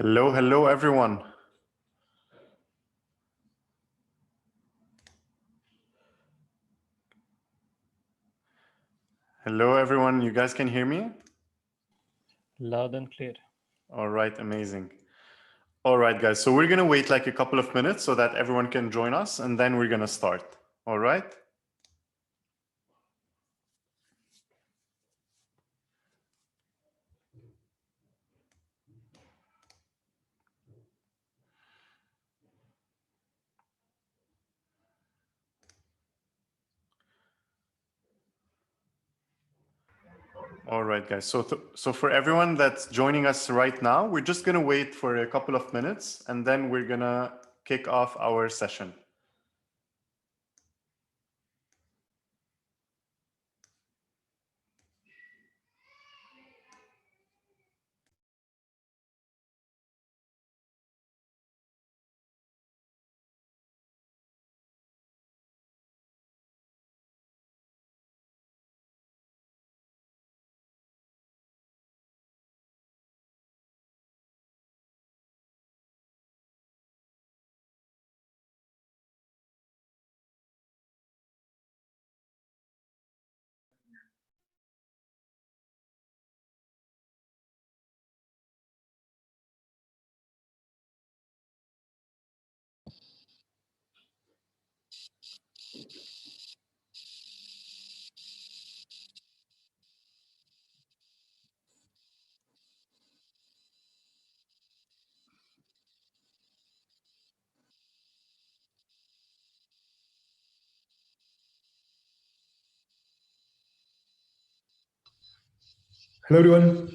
Hello, hello, everyone. Hello, everyone. You guys can hear me? Loud and clear. All right, amazing. All right, guys. So we're going to wait like a couple of minutes so that everyone can join us, and then we're going to start. All right? All right, guys. So for everyone that's joining us right now, we're just going to wait for a couple of minutes, and then we're going to kick off our session. Hello, everyone.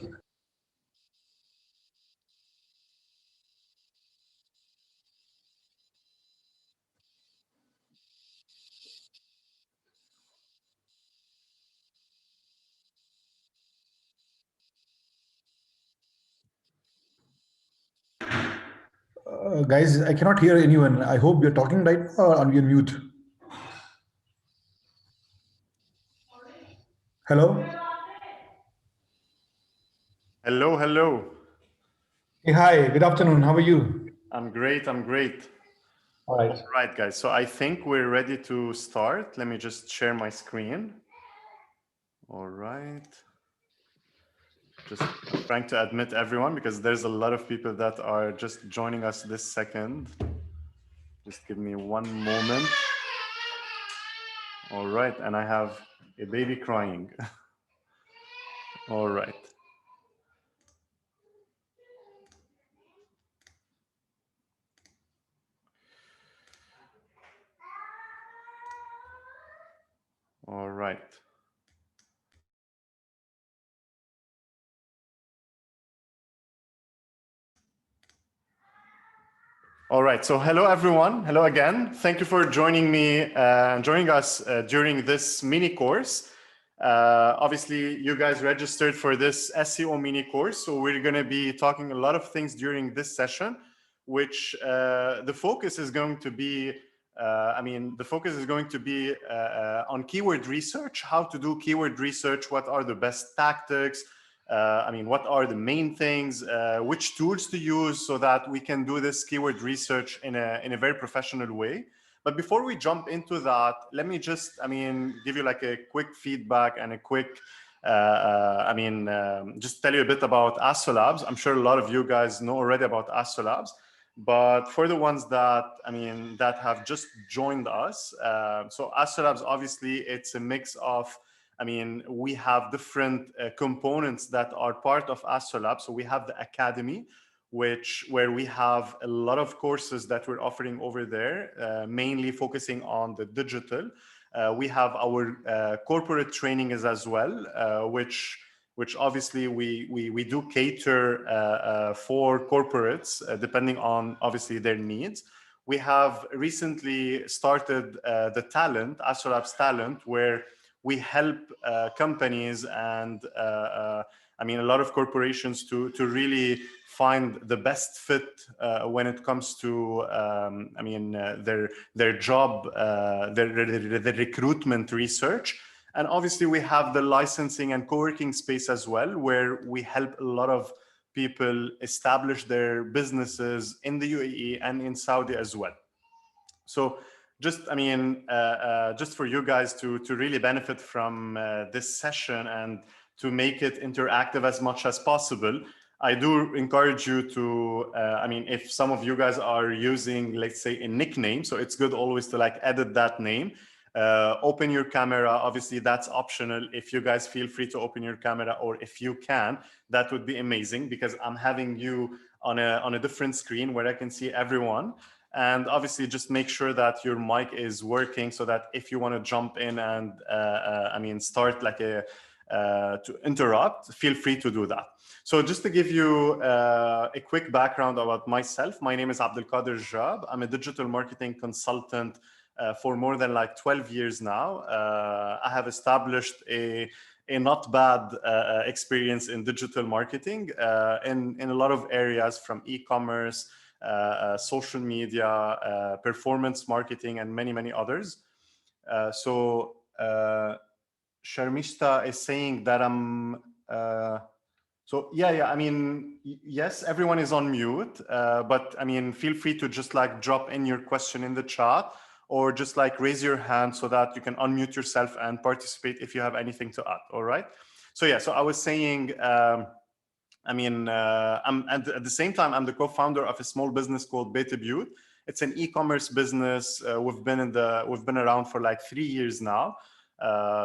Guys, I cannot hear anyone. I hope you're talking right now or are you on mute? Hello? Hello, hello. Hey, hi, good afternoon. How are you? I'm great. I'm great. All right. All right, guys. So I think we're ready to start. Let me just share my screen. All right. Just trying to admit everyone because there's a lot of people that are just joining us this second. Just give me one moment. All right. And I have a baby crying. All right. All right. All right. So hello, everyone. Hello again. Thank you for joining me, joining us during this mini course. Obviously, you guys registered for this SEO mini course. So we're going to be talking a lot of things during this session, which the focus is going to be, the focus is going to be on keyword research, how to do keyword research, what are the best tactics, what are the main things, which tools to use so that we can do this keyword research in a very professional way. But before we jump into that, let me just, give you like a quick feedback and a quick, just tell you a bit about Astrolabs. I'm sure a lot of you guys know already about Astrolabs, but for the ones that, that have just joined us, so Astrolabs, obviously, it's a mix of, we have different components that are part of Astrolab. So we have the Academy, where we have a lot of courses that we're offering over there, mainly focusing on the digital. We have our corporate training as well, which obviously we do cater for corporates, depending on obviously their needs. We have recently started the Talent, Astrolabs Talent, where we help companies and a lot of corporations to really find the best fit when it comes to their job, their recruitment research. And obviously we have the licensing and co-working space as well, where we help a lot of people establish their businesses in the UAE and in Saudi as well. So just, I mean, just for you guys to really benefit from this session and to make it interactive as much as possible, I do encourage you to, I mean, if some of you guys are using, let's say, a nickname, so it's good always to like edit that name. Open your camera. Obviously, that's optional. If you guys feel free to open your camera, or if you can, that would be amazing, because I'm having you on a different screen where I can see everyone. And obviously, just make sure that your mic is working, so that if you want to jump in and I mean, start like to interrupt, feel free to do that. So just to give you a quick background about myself, my name is Abdelkader Jab. I'm a digital marketing consultant for more than like 12 years now. I have established a not bad experience in digital marketing in a lot of areas, from e-commerce, social media, performance marketing, and many others. So Sharmishta is saying that I'm so yeah, I mean, yes, everyone is on mute, but I mean, feel free to just like drop in your question in the chat, or just like raise your hand so that you can unmute yourself and participate if you have anything to add. All right. So yeah, so I was saying, I mean, I'm at the same time, I'm the co-founder of a small business called Beta Beaut. It's an e-commerce business. We've been around for like 3 years now.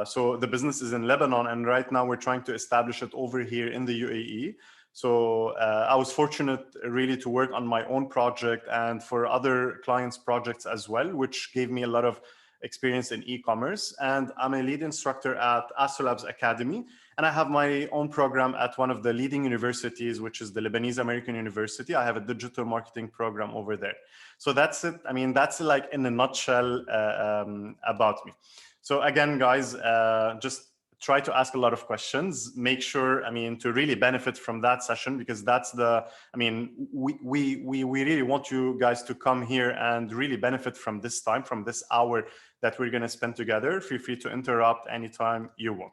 So the business is in Lebanon, and right now we're trying to establish it over here in the UAE. So I was fortunate really to work on my own project and for other clients' projects as well, which gave me a lot of experience in e-commerce. And I'm a lead instructor at Astrolabs Academy, and I have my own program at one of the leading universities, which is the Lebanese American University. I have a digital marketing program over there. So that's it. I mean, that's like in a nutshell about me. So again, guys, just try to ask a lot of questions. Make sure, I mean, to really benefit from that session, because that's the, I mean, we really want you guys to come here and really benefit from this time, from this hour that we're going to spend together. Feel free to interrupt anytime you want.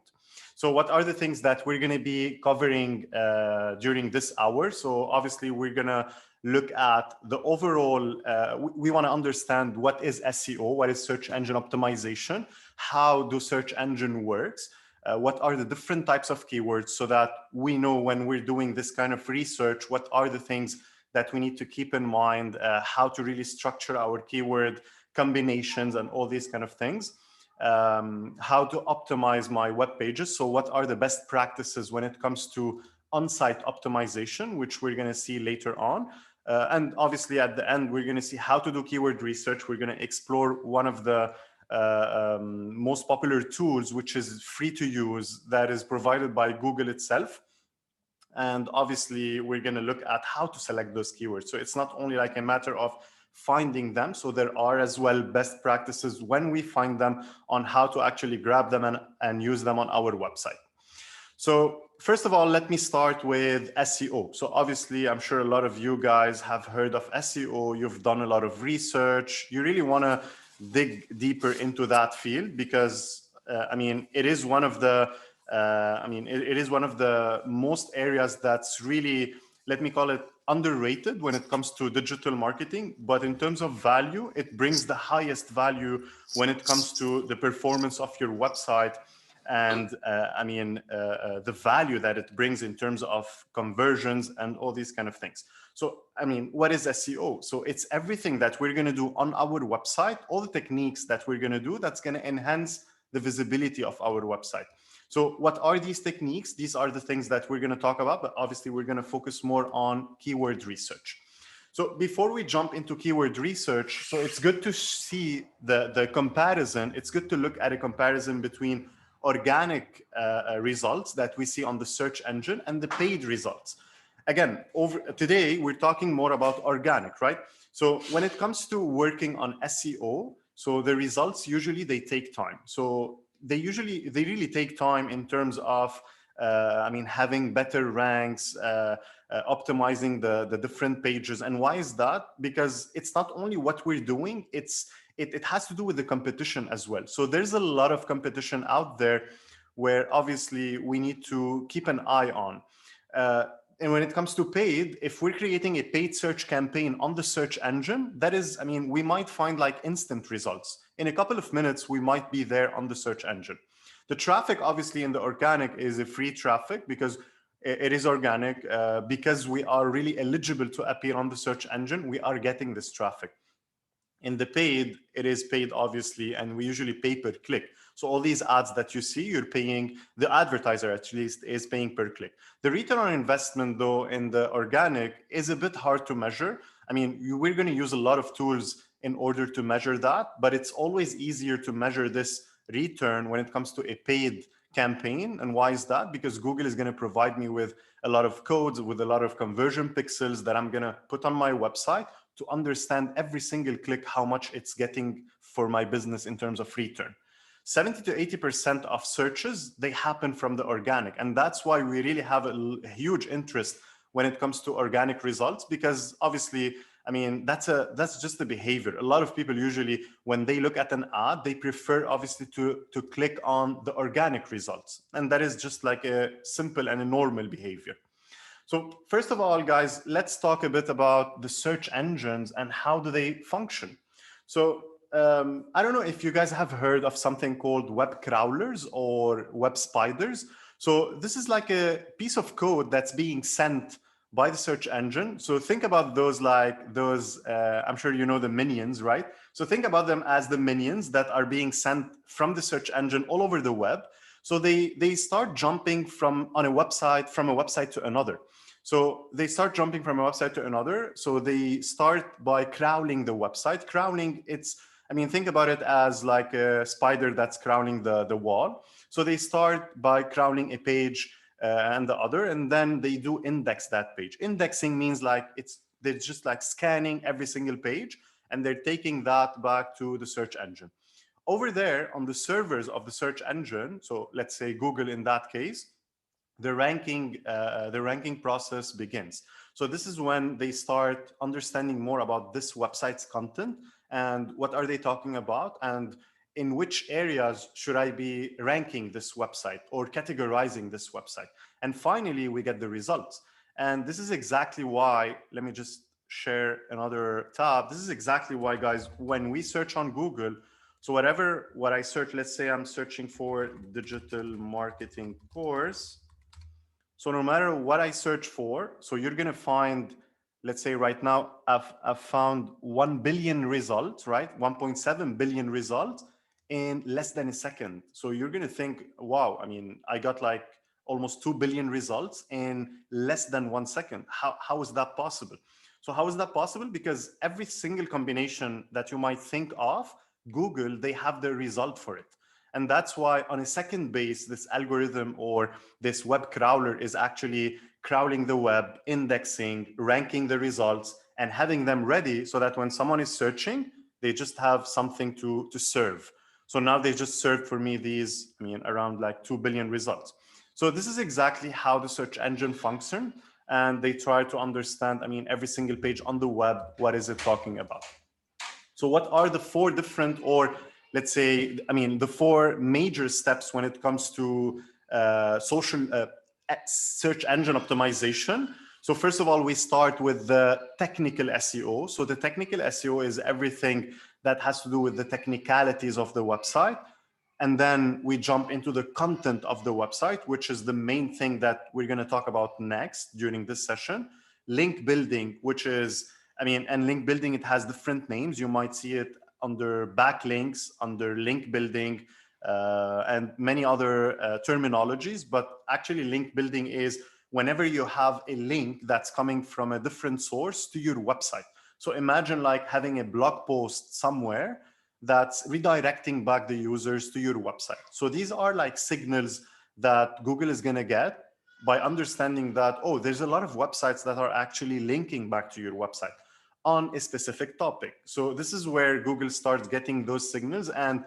So what are the things that we're going to be covering during this hour? So obviously, we're going to look at the overall, we want to understand what is SEO, what is search engine optimization, how do search engine works, what are the different types of keywords, so that we know when we're doing this kind of research, what are the things that we need to keep in mind, how to really structure our keyword combinations and all these kind of things. How to optimize my web pages. So what are the best practices when it comes to on-site optimization, which we're going to see later on. And obviously at the end, we're going to see how to do keyword research. We're going to explore one of the most popular tools, which is free to use, that is provided by Google itself. And obviously, we're going to look at how to select those keywords. So it's not only like a matter of finding them. So there are as well best practices when we find them on how to actually grab them and use them on our website. So first of all, let me start with SEO. So obviously, I'm sure a lot of you guys have heard of SEO. You've done a lot of research. You really want to dig deeper into that field, because I mean, it is one of the it is one of the most areas that's really, let me call it, underrated when it comes to digital marketing. But in terms of value, it brings the highest value when it comes to the performance of your website, and the value that it brings in terms of conversions and all these kind of things. So, I mean, what is SEO? So it's everything that we're going to do on our website, all the techniques that we're going to do that's going to enhance the visibility of our website. So what are these techniques? These are the things that we're going to talk about, but obviously we're going to focus more on keyword research. So before we jump into keyword research, so it's good to see the comparison. It's good to look at a comparison between organic results that we see on the search engine and the paid results. Again, today, we're talking more about organic, right? So when it comes to working on SEO, so the results usually they take time. So they really take time in terms of having better ranks, optimizing the different pages. And why is that? Because it's not only what we're doing, it has to do with the competition as well. So there's a lot of competition out there where obviously we need to keep an eye on. And when it comes to paid, if we're creating a paid search campaign on the search engine, that is, I mean, we might find like instant results. In a couple of minutes, we might be there on the search engine. The traffic, obviously, in the organic is a free traffic because it is organic. Because we are really eligible to appear on the search engine, we are getting this traffic. In the paid, it is paid, obviously, and we usually pay per click. So all these ads that you see, you're paying, the advertiser at least is paying per click. The return on investment, though, in the organic is a bit hard to measure. I mean, we're going to use a lot of tools in order to measure that, but it's always easier to measure this return when it comes to a paid campaign. And why is that? Because Google is going to provide me with a lot of codes, with a lot of conversion pixels that I'm going to put on my website to understand every single click how much it's getting for my business in terms of return. 70 to 80% of searches, they happen from the organic. And that's why we really have a huge interest when it comes to organic results, because obviously, I mean, that's just the behavior. A lot of people usually, when they look at an ad, they prefer obviously to click on the organic results. And that is just like a simple and a normal behavior. So first of all, guys, let's talk a bit about the search engines and how do they function. So I don't know if you guys have heard of something called web crawlers or web spiders. So this is like a piece of code that's being sent by the search engine. So think about those like those, I'm sure you know the minions, right? So think about them as the minions that are being sent from the search engine all over the web. So they start jumping from a website to another. So they start jumping from a website to another. So they start by crawling the website. Crawling, I mean, think about it as like a spider that's crawling the wall. So they start by crawling a page and the other, and then they do index that page. Indexing means like they're just like scanning every single page, and they're taking that back to the search engine. Over there on the servers of the search engine, so let's say Google in that case, the ranking process begins. So this is when they start understanding more about this website's content and what are they talking about and in which areas should I be ranking this website or categorizing this website. And finally, we get the results. And this is exactly why, let me just share another tab. This is exactly why, guys, when we search on Google, so what I search, let's say I'm searching for digital marketing course. So no matter what I search for, so you're going to find, let's say right now, I've found 1 billion results, right? 1.7 billion results in less than a second. So you're going to think, wow, I mean, I got like almost 2 billion results in less than 1 second. How is that possible? So how is that possible? Because every single combination that you might think of, Google, they have the result for it. And that's why on a second base, this algorithm or this web crawler is actually crawling the web, indexing, ranking the results, and having them ready so that when someone is searching, they just have something to serve. So now they just served for me these, I mean, around like 2 billion results. So this is exactly how the search engine functions. And they try to understand, I mean, every single page on the web, what is it talking about? So what are the four different, or let's say, I mean, the four major steps when it comes to social search engine optimization? So first of all, we start with the technical SEO. So the technical SEO is everything that has to do with the technicalities of the website. And then we jump into the content of the website, which is the main thing that we're going to talk about next during this session. Link building, which is, I mean, and link building, it has different names. You might see it under backlinks, under link building, and many other terminologies. But actually, link building is whenever you have a link that's coming from a different source to your website. So imagine like having a blog post somewhere that's redirecting back the users to your website. So these are like signals that Google is going to get by understanding that, oh, there's a lot of websites that are actually linking back to your website on a specific topic. So this is where Google starts getting those signals and,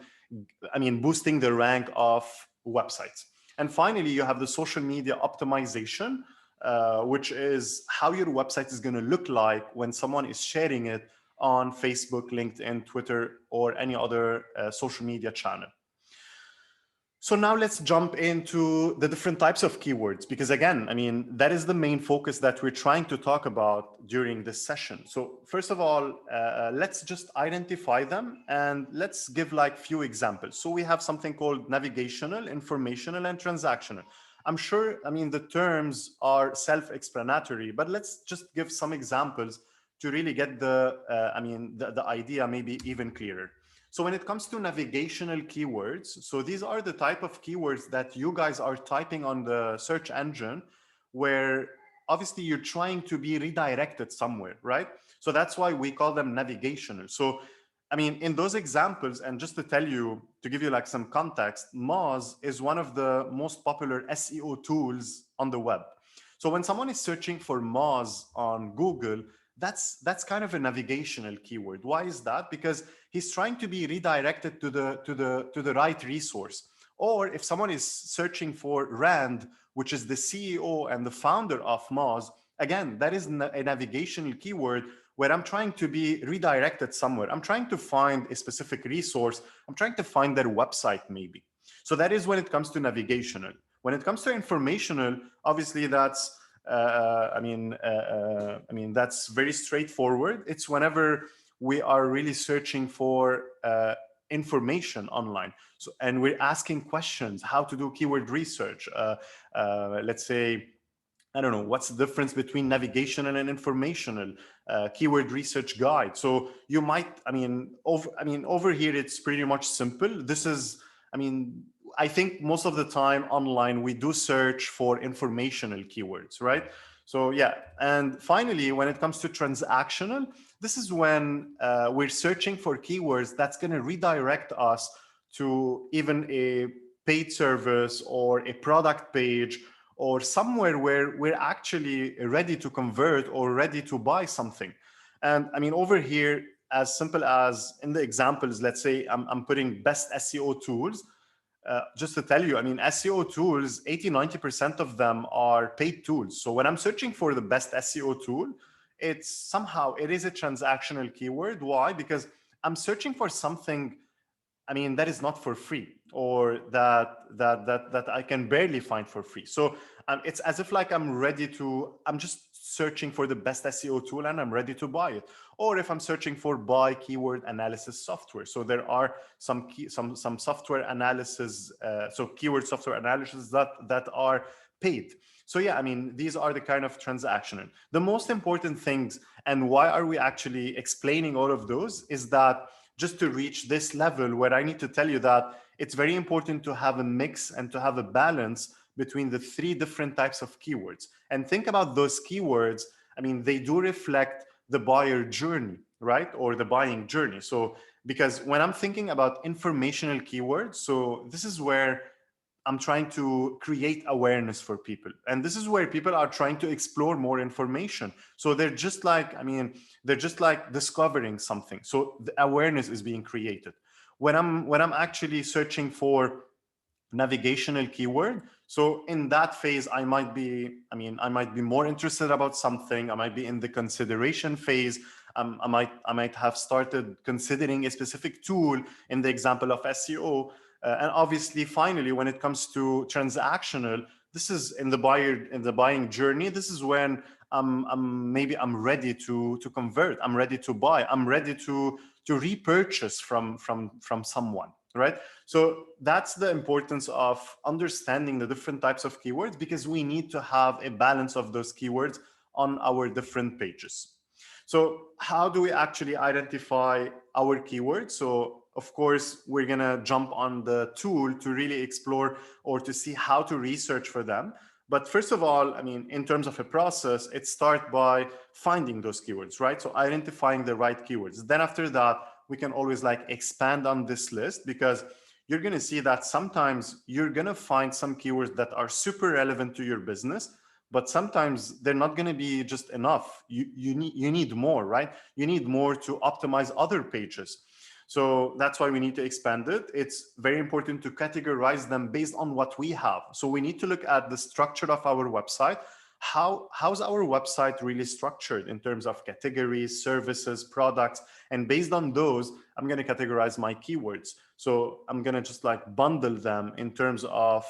I mean, boosting the rank of websites. And finally, you have the social media optimization, which is how your website is going to look like when someone is sharing it on Facebook, LinkedIn, Twitter, or any other social media channel. So now let's jump into the different types of keywords, because again, I mean, that is the main focus that we're trying to talk about during this session. So first of all, let's just identify them and let's give like few examples. So we have something called navigational, informational, and transactional. I'm sure, I mean, the terms are self-explanatory, but let's just give some examples to really get the, the idea maybe even clearer. So when it comes to navigational keywords, so these are the type of keywords that you guys are typing on the search engine where obviously you're trying to be redirected somewhere, right? So that's why we call them navigational. So, I mean, in those examples, and just to tell you, to give you like some context, Moz is one of the most popular SEO tools on the web. So when someone is searching for Moz on Google, that's kind of a navigational keyword. Why is that? Because he's trying to be redirected to the right resource. Or if someone is searching for Rand, which is the CEO and the founder of Moz, again, that is a navigational keyword where I'm trying to be redirected somewhere. I'm trying to find a specific resource. I'm trying to find their website maybe. So that is when it comes to navigational. When it comes to informational, obviously that's that's very straightforward. It's whenever we are really searching for information online. So, and we're asking questions, how to do keyword research. Let's say, I don't know, what's the difference between navigational and informational, keyword research guide. So you might, over here, it's pretty much simple. This is, I think most of the time online, we do search for informational keywords, right? So yeah. And finally, when it comes to transactional, this is when we're searching for keywords that's going to redirect us to even a paid service or a product page or somewhere where we're actually ready to convert or ready to buy something. And I mean, over here, as simple as in the examples, let's say I'm putting best SEO tools. Just to tell you, I mean, SEO tools, 80–90% of them are paid tools. So when I'm searching for the best SEO tool, it is a transactional keyword. Why? Because I'm searching for something, that is not for free, or that I can barely find for free. So it's as if like I'm just searching for the best SEO tool and I'm ready to buy it. Or if I'm searching for buy keyword analysis software. So there are some software analysis, so keyword software analysis that are paid. So yeah, these are the kind of transactional. The most important things, and why are we actually explaining all of those, is that just to reach this level where I need to tell you that it's very important to have a mix and to have a balance between the three different types of keywords. And think about those keywords. They do reflect the buyer journey, right? Or the buying journey. So, because when I'm thinking about informational keywords, so this is where I'm trying to create awareness for people. And this is where people are trying to explore more information. So they're just like, they're just like discovering something. So the awareness is being created. When I'm actually searching for navigational keyword, so in that phase, I might be more interested about something. I might be in the consideration phase. I might have started considering a specific tool in the example of SEO. And obviously, finally, when it comes to transactional, this is in the buying journey. This is when I'm ready to convert. I'm ready to buy. I'm ready to repurchase from someone, right? So that's the importance of understanding the different types of keywords, because we need to have a balance of those keywords on our different pages. So how do we actually identify our keywords? So of course, we're going to jump on the tool to really explore or to see how to research for them. But first of all, in terms of a process, it starts by finding those keywords, right? So identifying the right keywords. Then after that, we can always like expand on this list, because you're going to see that sometimes you're going to find some keywords that are super relevant to your business, but sometimes they're not going to be just enough. You need more, right? You need more to optimize other pages. So that's why we need to expand it. It's very important to categorize them based on what we have. So we need to look at the structure of our website. How's our website really structured in terms of categories, services, products? And based on those, I'm going to categorize my keywords. So I'm going to just like bundle them in terms of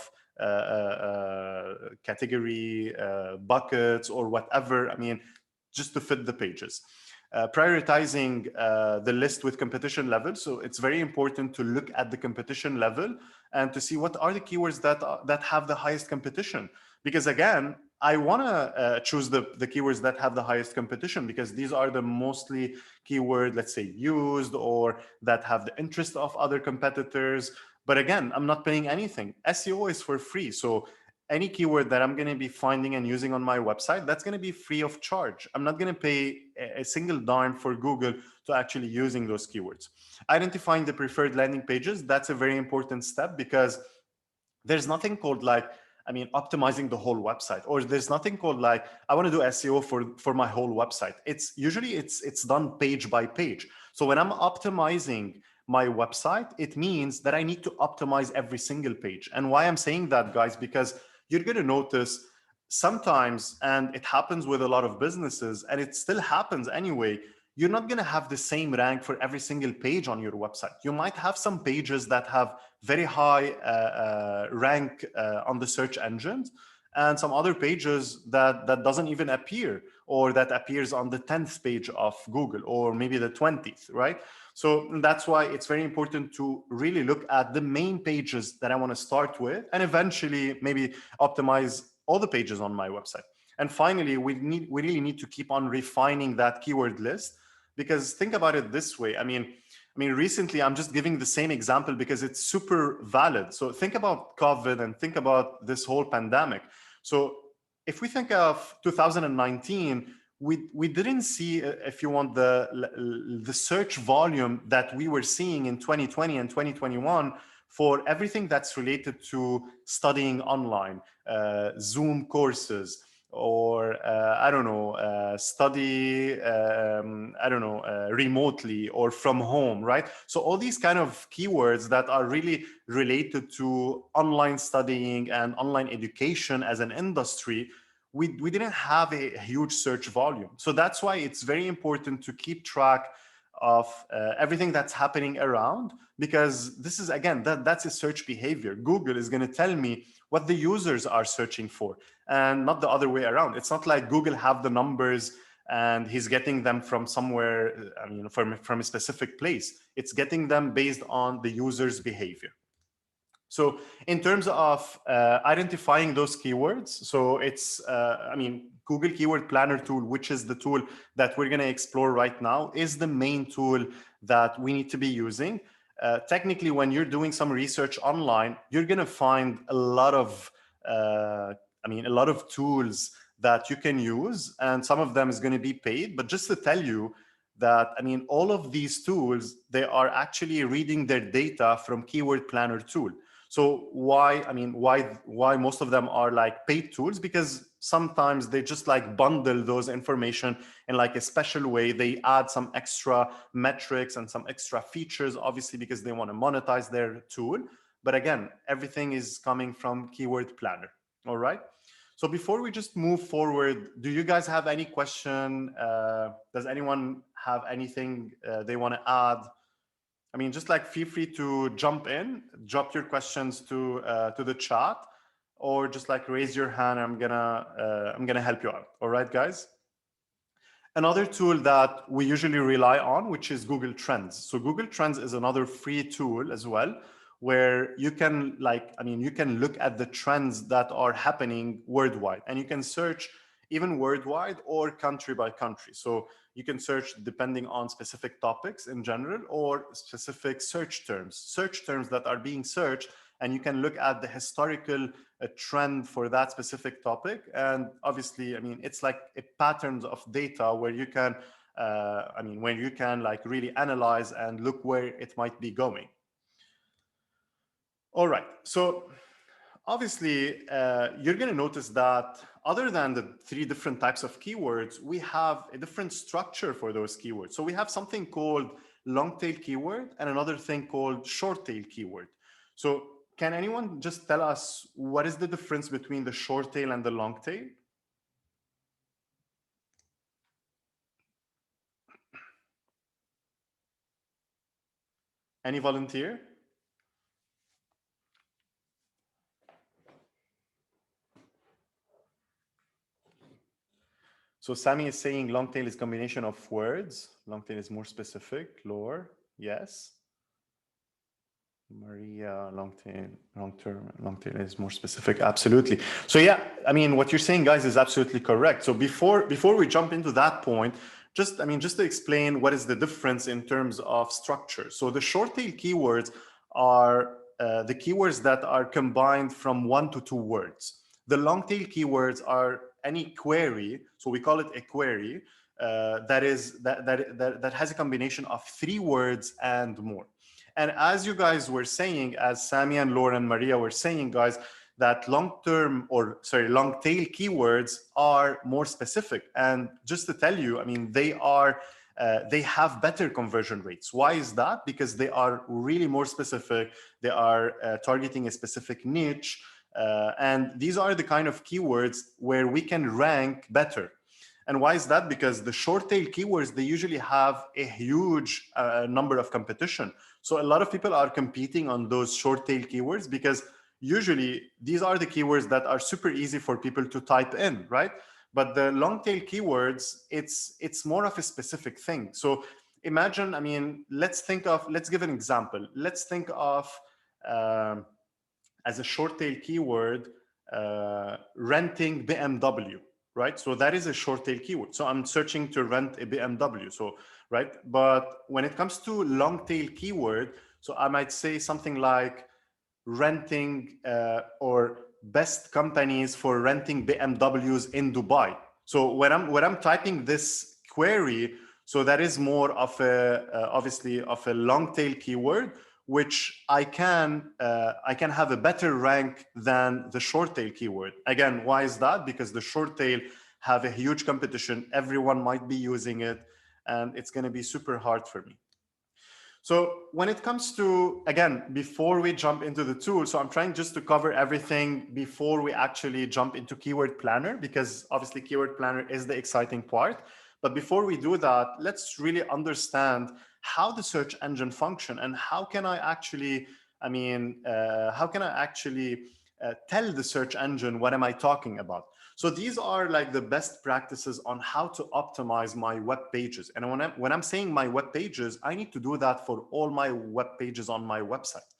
category buckets or whatever. I mean, just to fit the pages. Prioritizing the list with competition level. So it's very important to look at the competition level and to see what are the keywords that have the highest competition. Because again, I want to choose the keywords that have the highest competition, because these are the mostly keyword, let's say, used or that have the interest of other competitors. But again, I'm not paying anything. SEO is for free. So any keyword that I'm going to be finding and using on my website, that's going to be free of charge. I'm not going to pay a single dime for Google to actually using those keywords. Identifying the preferred landing pages, that's a very important step, because there's nothing called like, I mean, optimizing the whole website, or there's nothing called like, I want to do SEO for my whole website. It's usually it's done page by page. So when I'm optimizing my website, it means that I need to optimize every single page. And why I'm saying that, guys, because you're going to notice sometimes, and it happens with a lot of businesses, and it still happens anyway, you're not going to have the same rank for every single page on your website. You might have some pages that have very high rank on the search engines, and some other pages that doesn't even appear, or that appears on the 10th page of Google, or maybe the 20th, right? So that's why it's very important to really look at the main pages that I want to start with, and eventually maybe optimize all the pages on my website. And finally, we really need to keep on refining that keyword list, because think about it this way. I mean, recently, I'm just giving the same example because it's super valid. So think about COVID and think about this whole pandemic. So if we think of 2019, we didn't see, if you want, the search volume that we were seeing in 2020 and 2021 for everything that's related to studying online, Zoom courses, or I don't know, study I don't know, remotely or from home, right? So all these kind of keywords that are really related to online studying and online education as an industry, we didn't have a huge search volume. So that's why it's very important to keep track of everything that's happening around, because this is, again, that's a search behavior. Google is going to tell me what the users are searching for, and not the other way around. It's not like Google have the numbers and he's getting them from somewhere, I mean, from a specific place. It's getting them based on the user's behavior. So in terms of identifying those keywords, so it's, I mean, Google Keyword Planner tool, which is the tool that we're going to explore right now, is the main tool that we need to be using. Technically, when you're doing some research online, you're going to find a lot of, a lot of tools that you can use, and some of them is going to be paid. But just to tell you that, I mean, all of these tools, they are actually reading their data from Keyword Planner tool. So why most of them are like paid tools? Because sometimes they just like bundle those information in like a special way. They add some extra metrics and some extra features, obviously, because they want to monetize their tool. But again, everything is coming from Keyword Planner. All right. So before we just move forward, do you guys have any question? Does anyone have anything they want to add? I mean, just like feel free to jump in, drop your questions to the chat, or just like raise your hand. I'm gonna help you out. All right, guys. Another tool that we usually rely on, which is Google Trends. So Google Trends is another free tool as well, where you can you can look at the trends that are happening worldwide, and you can search even worldwide or country by country. So you can search depending on specific topics in general, or specific search terms that are being searched, and you can look at the historical trend for that specific topic. And obviously, I mean, it's like a pattern of data where you can, where you can like really analyze and look where it might be going. All right, so obviously, you're going to notice that other than the three different types of keywords, we have a different structure for those keywords. So we have something called long tail keyword and another thing called short tail keyword. So can anyone just tell us what is the difference between the short tail and the long tail? Any volunteer? So Sami is saying long tail is combination of words. Long tail is more specific. Lore, yes. Maria, long tail is more specific. Absolutely. So yeah, I mean, what you're saying, guys, is absolutely correct. So before we jump into that point, just to explain what is the difference in terms of structure. So the short tail keywords are the keywords that are combined from 1 to 2 words. The long tail keywords are any query. So we call it a query that has a combination of 3 words and more. And as you guys were saying, as Sami and Laura and Maria were saying, guys, that long tail keywords are more specific. And just to tell you, I mean, they have better conversion rates. Why is that? Because they are really more specific. They are targeting a specific niche. And these are the kind of keywords where we can rank better. And why is that? Because the short tail keywords, they usually have a huge number of competition. So a lot of people are competing on those short tail keywords because usually these are the keywords that are super easy for people to type in, right? But the long tail keywords, it's more of a specific thing. So imagine, I mean, let's give an example. Let's think of as a short tail keyword, renting BMW. Right? So that is a short tail keyword. So I'm searching to rent a BMW. So, right? But when it comes to long tail keyword, so I might say something like renting or best companies for renting BMWs in Dubai. So when I'm typing this query, so that is more of a obviously of a long tail keyword, which I can have a better rank than the short tail keyword. Again, why is that? Because the short tail have a huge competition. Everyone might be using it, and it's going to be super hard for me. So when it comes to, again, before we jump into the tool, so I'm trying just to cover everything before we actually jump into Keyword Planner, because obviously Keyword Planner is the exciting part. But before we do that, let's really understand how the search engine function and how can I actually, tell the search engine what am I talking about. So these are like the best practices on how to optimize my web pages. And when I'm saying my web pages, I need to do that for all my web pages on my website.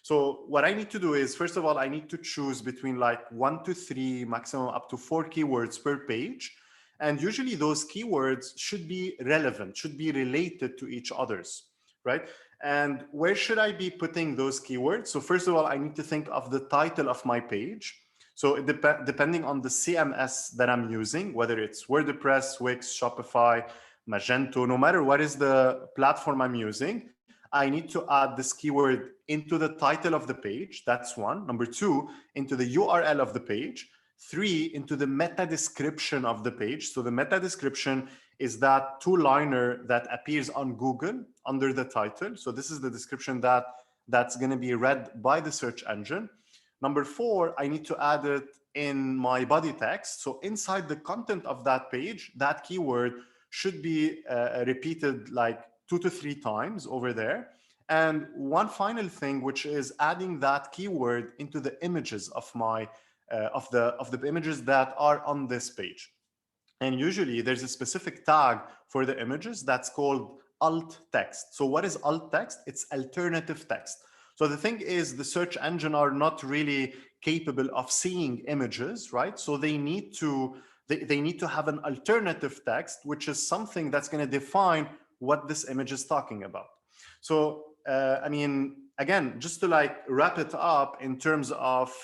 So what I need to do is, first of all, I need to choose between like 1 to 3, maximum up to 4 keywords per page. And usually those keywords should be relevant, should be related to each other's, right? And where should I be putting those keywords? So first of all, I need to think of the title of my page. So depending on the CMS that I'm using, whether it's WordPress, Wix, Shopify, Magento, no matter what is the platform I'm using, I need to add this keyword into the title of the page. That's one. Number 2, into the URL of the page. 3, into the meta description of the page. So the meta description is that 2-liner that appears on Google under the title. So this is the description that's going to be read by the search engine. Number 4, I need to add it in my body text. So inside the content of that page, that keyword should be repeated like 2 to 3 times over there. And one final thing, which is adding that keyword into the images of my of the images that are on this page. And usually there's a specific tag for the images that's called alt text. So what is alt text? It's alternative text. So the thing is, the search engine are not really capable of seeing images, right? So they need to have an alternative text, which is something that's going to define what this image is talking about. So I mean, again, just to like wrap it up in terms of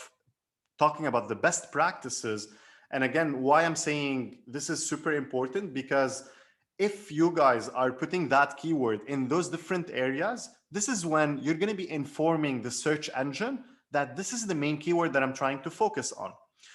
talking about the best practices. And again, why I'm saying this is super important, because if you guys are putting that keyword in those different areas, this is when you're going to be informing the search engine that this is the main keyword that I'm trying to focus on.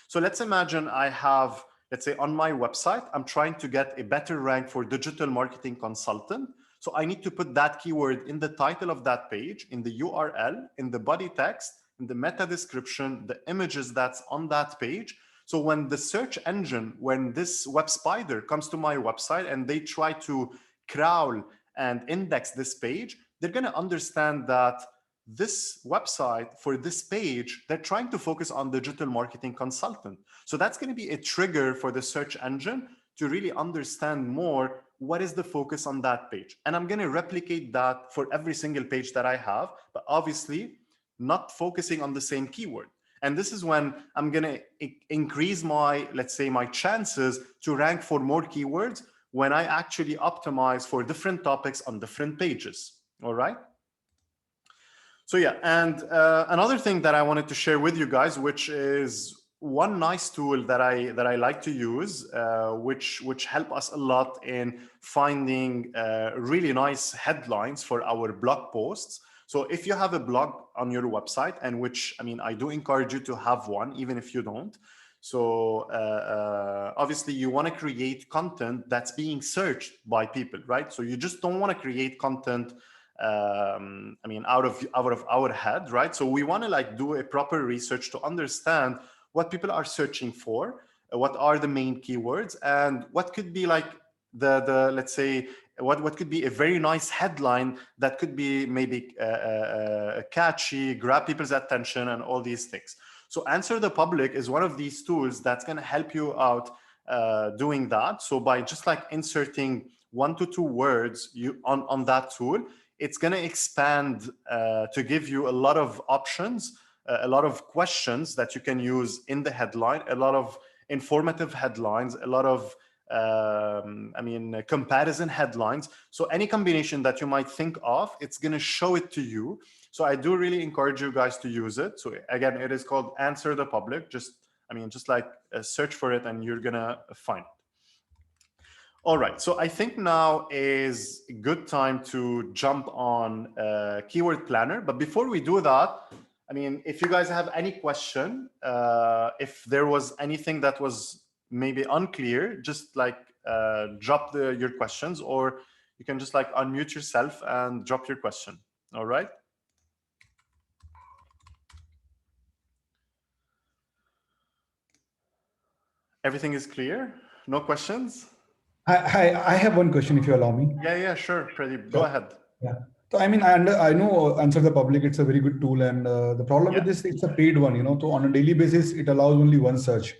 So let's imagine I have, let's say on my website, I'm trying to get a better rank for digital marketing consultant. So I need to put that keyword in the title of that page, in the URL, in the body text, in the meta description, the images that's on that page. So when the search engine, when this web spider comes to my website and they try to crawl and index this page, they're going to understand that this website for this page, they're trying to focus on digital marketing consultant. So that's going to be a trigger for the search engine to really understand more what is the focus on that page. And I'm going to replicate that for every single page that I have, but obviously not focusing on the same keyword. And this is when I'm going to increase my, let's say, my chances to rank for more keywords when I actually optimize for different topics on different pages. All right. So yeah, and another thing that I wanted to share with you guys, which is one nice tool that I like to use, which help us a lot in finding really nice headlines for our blog posts. So if you have a blog on your website, and which, I mean, I do encourage you to have one, even if you don't. So obviously you want to create content that's being searched by people, right? So you just don't want to create content I mean, out of our head, right? So we want to like do a proper research to understand what people are searching for, what are the main keywords, and what could be like the let's say what could be a very nice headline that could be maybe catchy, grab people's attention, and all these things. So Answer the Public is one of these tools that's going to help you out doing that. So by just like inserting 1 to 2 words on that tool, it's going to expand to give you a lot of options, a lot of questions that you can use in the headline, a lot of informative headlines, a lot of I mean, comparison headlines. So any combination that you might think of, it's going to show it to you. So I do really encourage you guys to use it. So again, it is called Answer the Public. Just like search for it and you're going to find it. All right, so I think now is a good time to jump on Keyword Planner. But before we do that, I mean, if you guys have any question, if there was anything that was maybe unclear, just like drop your questions, or you can just like unmute yourself and drop your question. All right. Everything is clear? No questions? I have one question, if you allow me. Yeah, sure, Pradeep. Go ahead. Yeah. So I mean, I know Answer the Public, it's a very good tool, and the problem with this, it's a paid one. You know, so on a daily basis, it allows only one search.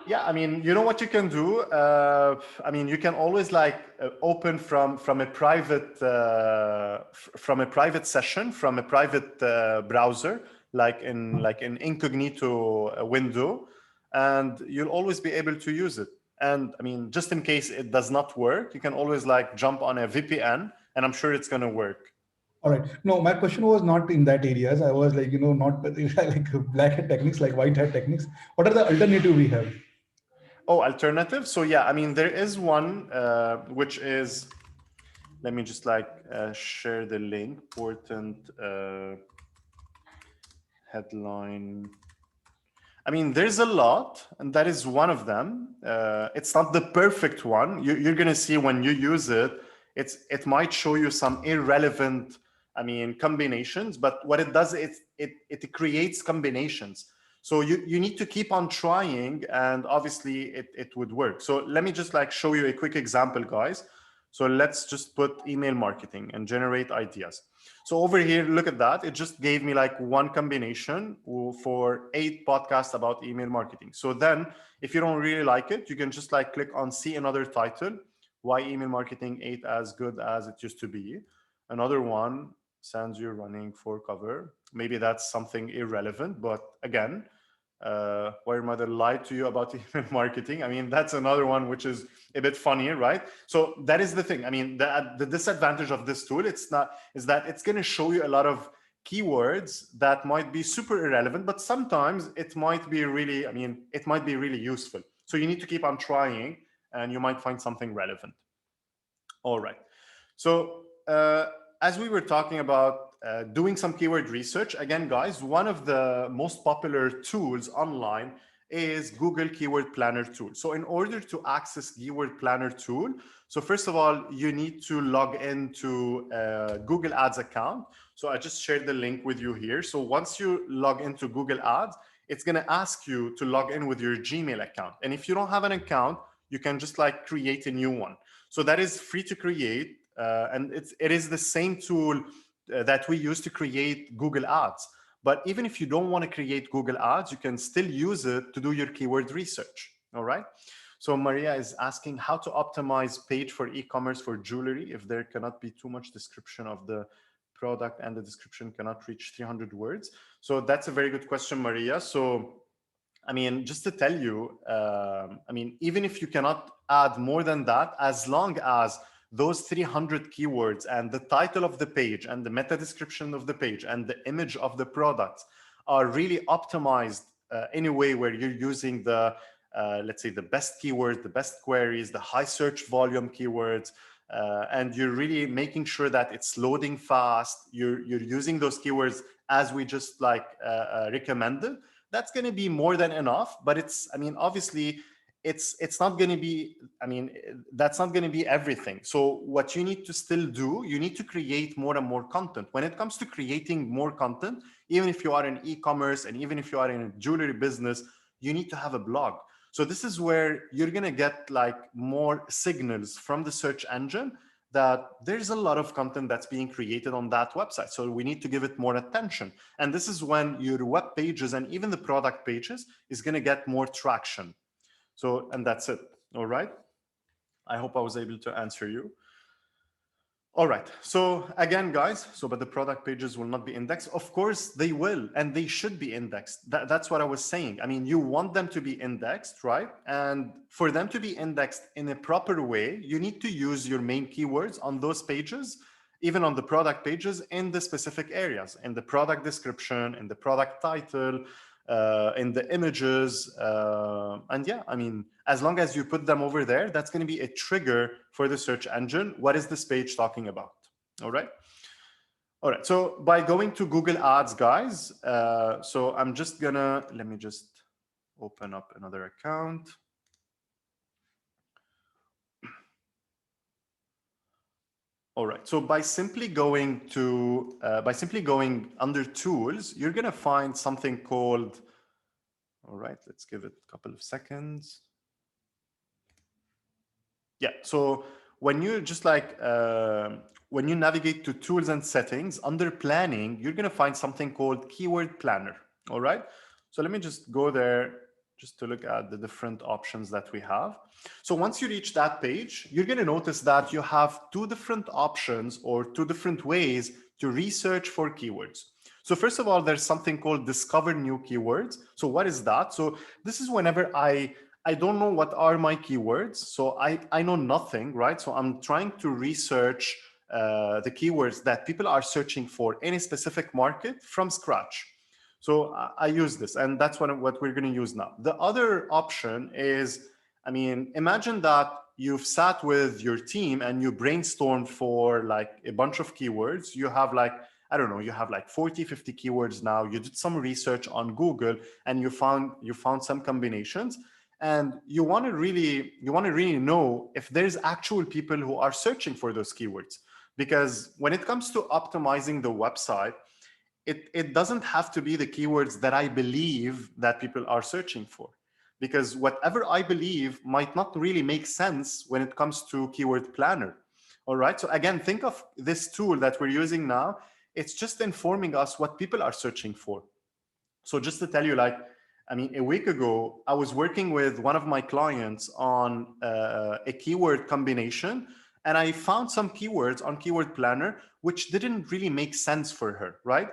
Yeah, I mean, you know what you can do? I mean, you can always like open from a private session, from a private browser, like in incognito window, and you'll always be able to use it. And I mean, just in case it does not work, you can always like jump on a VPN, and I'm sure it's going to work. All right. No, my question was not in that areas. I was like, you know, not like black hat techniques, like white hat techniques. What are the alternative we have? Oh, alternative. So yeah, I mean, there is one which is, let me just like share the link. Important headline. I mean, there's a lot, and that is one of them. It's not the perfect one. You're going to see when you use it, it might show you some irrelevant, I mean, combinations, but what it does, it creates combinations. So you need to keep on trying, and obviously it would work. So let me just like show you a quick example, guys. So let's just put email marketing and generate ideas. So over here, look at that. It just gave me like one combination for 8 podcasts about email marketing. So then if you don't really like it, you can just like click on see another title, why email marketing ain't as good as it used to be. Another one, sends you running for cover. Maybe that's something irrelevant, but again, why your mother lied to you about email marketing. I mean, that's another one which is a bit funny, right? So that is the thing. I mean, the disadvantage of this tool, is that it's going to show you a lot of keywords that might be super irrelevant, but sometimes it might be really, I mean, it might be really useful. So you need to keep on trying, and you might find something relevant. All right. So as we were talking about doing some keyword research, again, guys, one of the most popular tools online is Google Keyword Planner tool. So in order to access Keyword Planner tool, so first of all, you need to log into Google Ads account. So I just shared the link with you here. So once you log into Google Ads, it's going to ask you to log in with your Gmail account. And if you don't have an account, you can just like create a new one. So that is free to create. And it is the same tool that we use to create Google Ads. But even if you don't want to create Google Ads, you can still use it to do your keyword research. All right. So Maria is asking how to optimize page for e-commerce for jewelry if there cannot be too much description of the product and the description cannot reach 300 words. So that's a very good question, Maria. So I mean, just to tell you, I mean, even if you cannot add more than that, as long as those 300 keywords and the title of the page and the meta description of the page and the image of the product are really optimized in a way where you're using the, let's say, the best keywords, the best queries, the high search volume keywords, and you're really making sure that it's loading fast, you're using those keywords as we just like recommended, that's going to be more than enough. But it's, I mean, obviously it's not going to be, I mean, that's not going to be everything. So what you need to still do, you need to create more and more content. When it comes to creating more content, even if you are in e-commerce and even if you are in a jewelry business, you need to have a blog. So this is where you're going to get like more signals from the search engine that there's a lot of content that's being created on that website. So we need to give it more attention. And this is when your web pages and even the product pages is going to get more traction. So, and that's it. All right. I hope I was able to answer you. All right. So again, guys, so but the product pages will not be indexed. Of course they will, and they should be indexed. That's what I was saying. I mean, you want them to be indexed, right? And for them to be indexed in a proper way, you need to use your main keywords on those pages, even on the product pages in the specific areas, in the product description, in the product title, in the images. And yeah, I mean, as long as you put them over there, that's going to be a trigger for the search engine. What is this page talking about? All right. All right. So by going to Google Ads, guys, so I'm just gonna, let me just open up another account. All right. So by simply going to, under tools, you're going to find something called, all right, let's give it a couple of seconds. Yeah. So when you just like, when you navigate to tools and settings under planning, you're going to find something called keyword planner. All right. So let me just go there just to look at the different options that we have. So once you reach that page, you're going to notice that you have two different options or two different ways to research for keywords. So first of all, there's something called discover new keywords. So what is that? So this is whenever I don't know what are my keywords. So I know nothing, right? So I'm trying to research the keywords that people are searching for in a specific market from scratch. So I use this, and that's what we're going to use now. The other option is, I mean, imagine that you've sat with your team and you brainstormed for like a bunch of keywords. You have like, I don't know, you have like 40, 50 keywords now. You did some research on Google and you found some combinations, and you want to really know if there's actual people who are searching for those keywords. Because when it comes to optimizing the website, it doesn't have to be the keywords that I believe that people are searching for, because whatever I believe might not really make sense when it comes to keyword planner. All right. So again, think of this tool that we're using now. It's just informing us what people are searching for. So just to tell you, like, I mean, a week ago, I was working with one of my clients on a keyword combination, and I found some keywords on Keyword Planner which didn't really make sense for her, right?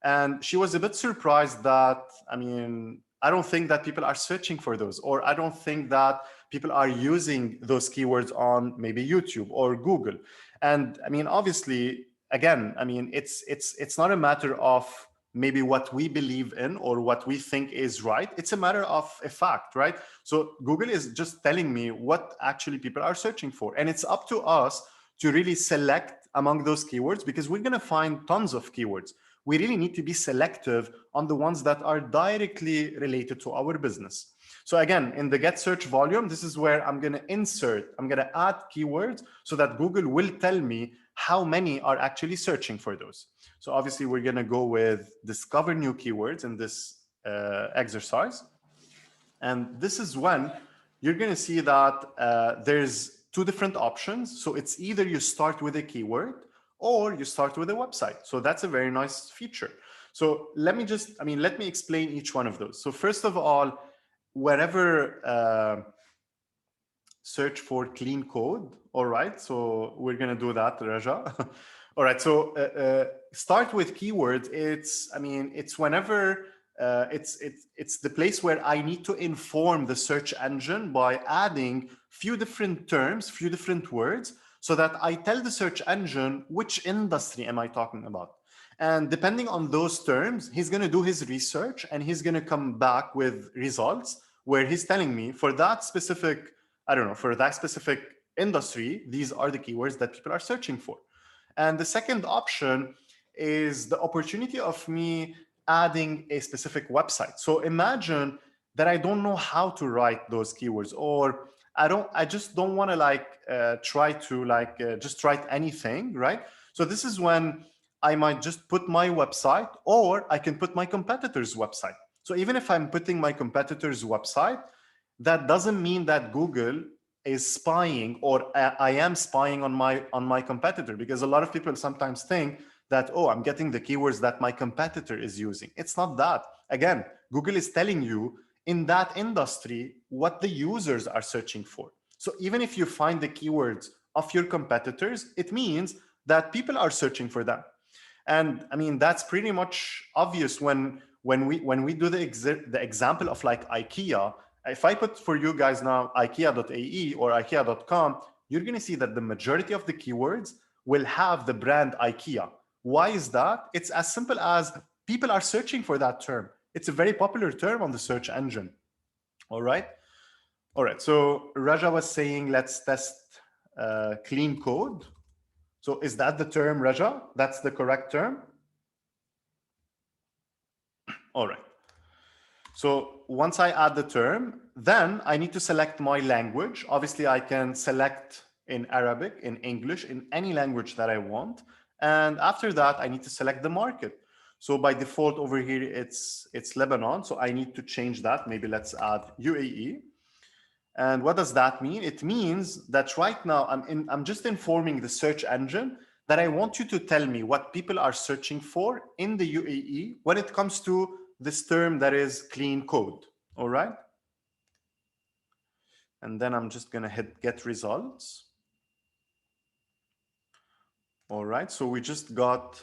And she was a bit surprised that, I mean, I don't think that people are searching for those, or I don't think that people are using those keywords on maybe YouTube or Google. And I mean, obviously, again, I mean, it's not a matter of maybe what we believe in or what we think is right. It's a matter of a fact, right? So Google is just telling me what actually people are searching for. And it's up to us to really select among those keywords, because we're going to find tons of keywords. We really need to be selective on the ones that are directly related to our business. So again, in the get search volume, this is where I'm going to add keywords so that Google will tell me how many are actually searching for those. So obviously we're going to go with discover new keywords in this exercise. And this is when you're going to see that there's two different options. So it's either you start with a keyword or you start with a website. So that's a very nice feature. So let me explain each one of those. So first of all, wherever search for clean code. All right, so we're gonna do that, Raja. All right, so start with keywords. It's whenever it's the place where I need to inform the search engine by adding few different terms, few different words, so that I tell the search engine which industry am I talking about. And depending on those terms, he's going to do his research and he's going to come back with results where he's telling me for that specific, I don't know, for that specific industry, these are the keywords that people are searching for. And the second option is the opportunity of me adding a specific website. So imagine that I don't know how to write those keywords, or I just don't want to try to just write anything, right? So this is when I might just put my website, or I can put my competitor's website. So even if I'm putting my competitor's website, that doesn't mean that Google is spying, or I am spying on my competitor, because a lot of people sometimes think that, oh, I'm getting the keywords that my competitor is using. It's not that. Again, Google is telling you in that industry what the users are searching for. So even if you find the keywords of your competitors, it means that people are searching for them. And I mean, that's pretty much obvious when we do the example of like IKEA. If I put for you guys now IKEA.ae or IKEA.com, you're going to see that the majority of the keywords will have the brand IKEA. Why is that? It's as simple as people are searching for that term. It's a very popular term on the search engine. All right. All right. So Raja was saying, let's test clean code. So is that the term, Raja? That's the correct term? All right. So once I add the term, then I need to select my language. Obviously, I can select in Arabic, in English, in any language that I want. And after that, I need to select the market. So by default over here, it's Lebanon. So I need to change that. Maybe let's add UAE. And what does that mean? It means that right now I'm just informing the search engine that I want you to tell me what people are searching for in the UAE when it comes to this term that is clean code. All right. And then I'm just going to hit get results. All right. So we just got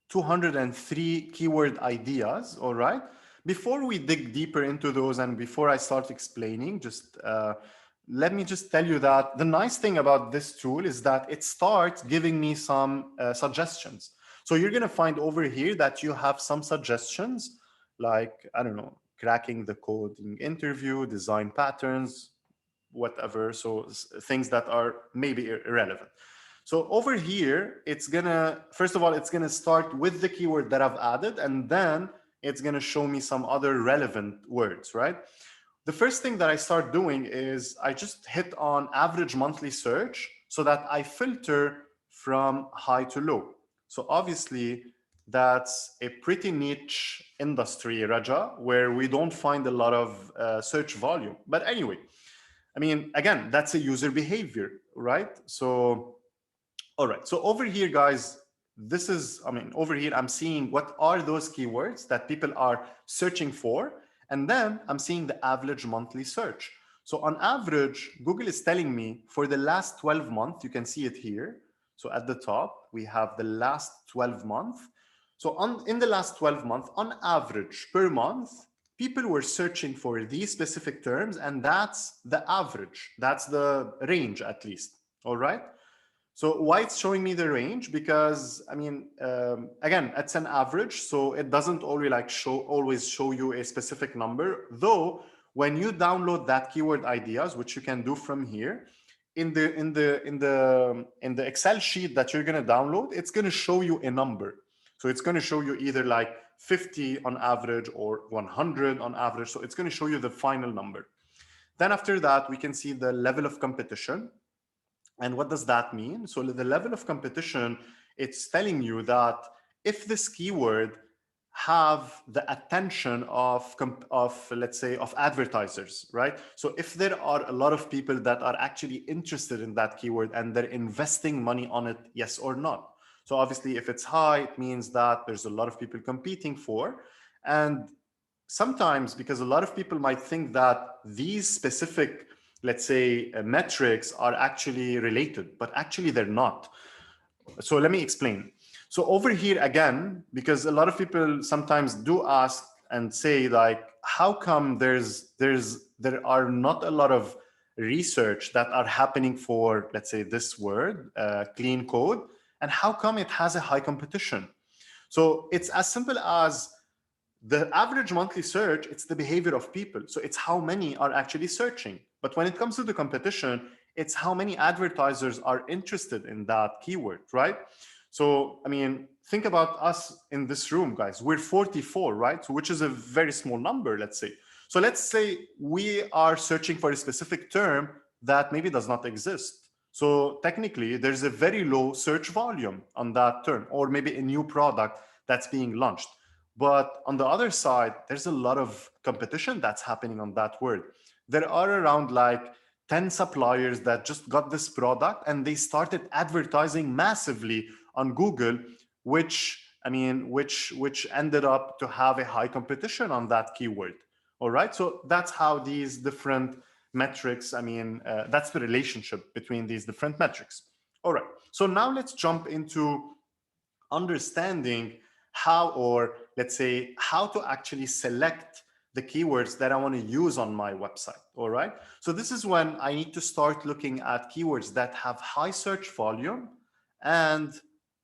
203 keyword ideas. All right. Before we dig deeper into those and before I start explaining, just let me just tell you that the nice thing about this tool is that it starts giving me some suggestions. So you're going to find over here that you have some suggestions like, I don't know, cracking the coding interview, design patterns, whatever. So things that are maybe irrelevant. So over here, it's gonna, first of all, it's gonna start with the keyword that I've added, and then it's gonna show me some other relevant words, right? The first thing that I start doing is I just hit on average monthly search so that I filter from high to low. So obviously that's a pretty niche industry, Raja, where we don't find a lot of search volume. But anyway, I mean, again, that's a user behavior, right? So, all right. So over here, guys, this is, I mean, over here, I'm seeing what are those keywords that people are searching for. And then I'm seeing the average monthly search. So on average, Google is telling me for the last 12 months, you can see it here. So at the top, we have the last 12 months. So in the last 12 months, on average per month, people were searching for these specific terms, and that's the average. That's the range, at least. All right. So why it's showing me the range? Because I mean, again, it's an average, so it doesn't always show you a specific number. Though when you download that keyword ideas, which you can do from here, in the Excel sheet that you're going to download, it's going to show you a number. So it's going to show you either like 50 on average or 100 on average. So it's going to show you the final number. Then after that, we can see the level of competition. And what does that mean? So the level of competition, it's telling you that if this keyword have the attention of let's say of advertisers, right? So if there are a lot of people that are actually interested in that keyword and they're investing money on it, yes or not. So obviously if it's high, it means that there's a lot of people competing for. And sometimes, because a lot of people might think that these specific let's say, metrics are actually related, but actually they're not. So let me explain. So over here again, because a lot of people sometimes do ask and say like, how come there are not a lot of research that are happening for, let's say, this word, clean code, and how come it has a high competition? So it's as simple as the average monthly search, it's the behavior of people. So it's how many are actually searching. But when it comes to the competition, it's how many advertisers are interested in that keyword, right? So, I mean, think about us in this room, guys. We're 44, right? So, which is a very small number, let's say. So let's say we are searching for a specific term that maybe does not exist. So technically, there's a very low search volume on that term, or maybe a new product that's being launched. But on the other side, there's a lot of competition that's happening on that word. There are around like 10 suppliers that just got this product and they started advertising massively on Google, which ended up to have a high competition on that keyword. All right, so that's how these different metrics, that's the relationship between these different metrics. All right, so now let's jump into understanding how, or let's say, how to actually select the keywords that I want to use on my website. All right. So this is when I need to start looking at keywords that have high search volume and